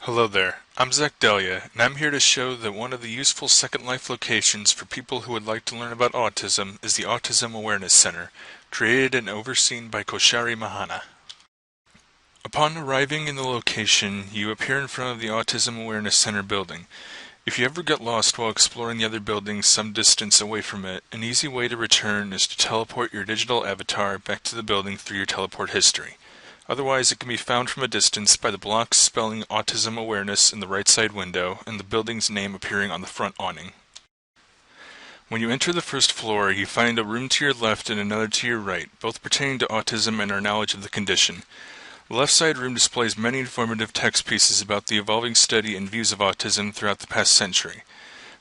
Hello there, I'm Zach Delia, and I'm here to show that one of the useful Second Life locations for people who would like to learn about autism is the Autism Awareness Center, created and overseen by Koshari Mahana. Upon arriving in the location, you appear in front of the Autism Awareness Center building. If you ever get lost while exploring the other buildings some distance away from it, an easy way to return is to teleport your digital avatar back to the building through your teleport history. Otherwise, it can be found from a distance by the blocks spelling Autism Awareness in the right side window and the building's name appearing on the front awning. When you enter the first floor, you find a room to your left and another to your right, both pertaining to autism and our knowledge of the condition. The left side room displays many informative text pieces about the evolving study and views of autism throughout the past century.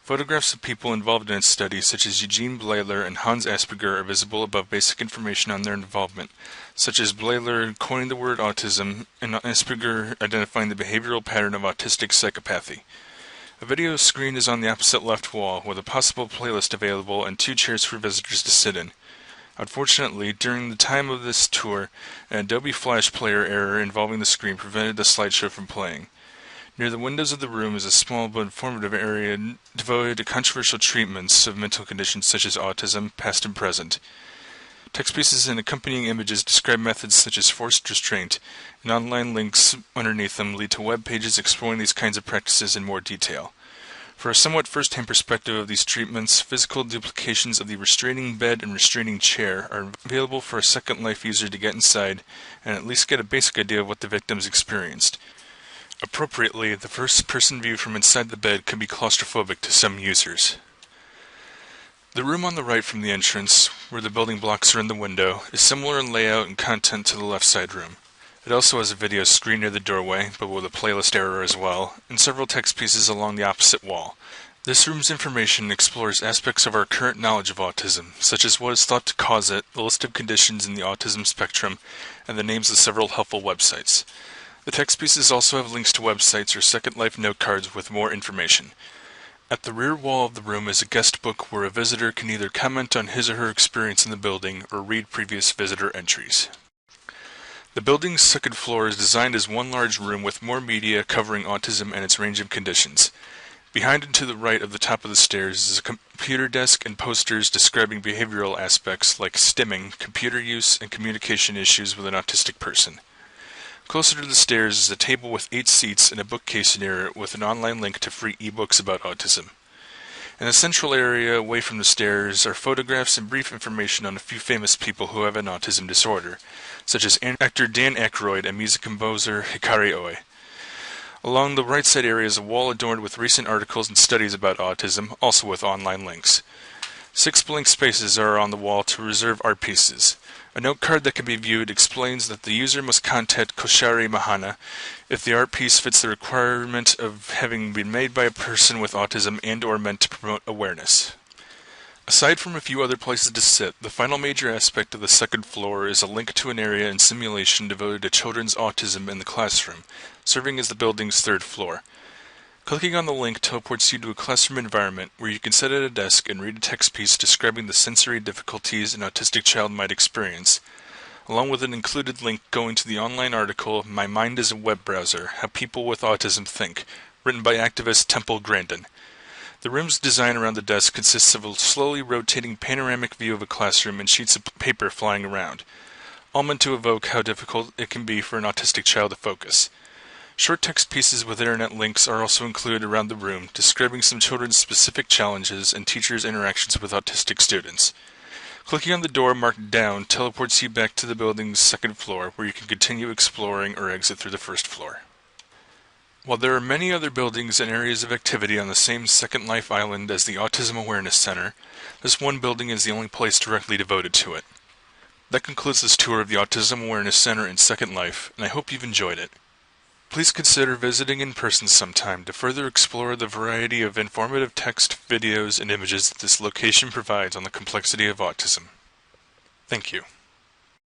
Photographs of people involved in its study, such as Eugene Blailer and Hans Asperger, are visible above basic information on their involvement, such as Blailer coining the word autism and Asperger identifying the behavioral pattern of autistic psychopathy. A video screen is on the opposite left wall, with a possible playlist available and 2 chairs for visitors to sit in. Unfortunately, during the time of this tour, an Adobe Flash Player error involving the screen prevented the slideshow from playing. Near the windows of the room is a small but informative area devoted to controversial treatments of mental conditions such as autism, past and present. Text pieces and accompanying images describe methods such as forced restraint, and online links underneath them lead to web pages exploring these kinds of practices in more detail. For a somewhat first-hand perspective of these treatments, physical duplications of the restraining bed and restraining chair are available for a Second Life user to get inside and at least get a basic idea of what the victims experienced. Appropriately, the first-person view from inside the bed can be claustrophobic to some users. The room on the right from the entrance, where the building blocks are in the window, is similar in layout and content to the left side room. It also has a video screen near the doorway, but with a playlist error as well, and several text pieces along the opposite wall. This room's information explores aspects of our current knowledge of autism, such as what is thought to cause it, the list of conditions in the autism spectrum, and the names of several helpful websites. The text pieces also have links to websites or Second Life note cards with more information. At the rear wall of the room is a guest book where a visitor can either comment on his or her experience in the building or read previous visitor entries. The building's second floor is designed as one large room with more media covering autism and its range of conditions. Behind and to the right of the top of the stairs is a computer desk and posters describing behavioral aspects like stimming, computer use, and communication issues with an autistic person. Closer to the stairs is a table with 8 seats and a bookcase near it with an online link to free ebooks about autism. In the central area away from the stairs are photographs and brief information on a few famous people who have an autism disorder, such as actor Dan Aykroyd and music composer Hikari Oe. Along the right side area is a wall adorned with recent articles and studies about autism, also with online links. 6 blank spaces are on the wall to reserve art pieces. A note card that can be viewed explains that the user must contact Koshari Mahana if the art piece fits the requirement of having been made by a person with autism and/or meant to promote awareness. Aside from a few other places to sit, the final major aspect of the second floor is a link to an area in simulation devoted to children's autism in the classroom, serving as the building's 3rd floor. Clicking on the link teleports you to a classroom environment where you can sit at a desk and read a text piece describing the sensory difficulties an autistic child might experience, along with an included link going to the online article My Mind is a Web Browser, How People with Autism Think, written by activist Temple Grandin. The room's design around the desk consists of a slowly rotating panoramic view of a classroom and sheets of paper flying around, all meant to evoke how difficult it can be for an autistic child to focus. Short text pieces with internet links are also included around the room, describing some children's specific challenges and teachers' interactions with autistic students. Clicking on the door marked Down teleports you back to the building's 2nd floor, where you can continue exploring or exit through the 1st floor. While there are many other buildings and areas of activity on the same Second Life island as the Autism Awareness Center, this one building is the only place directly devoted to it. That concludes this tour of the Autism Awareness Center in Second Life, and I hope you've enjoyed it. Please consider visiting in person sometime to further explore the variety of informative text, videos, and images that this location provides on the complexity of autism. Thank you.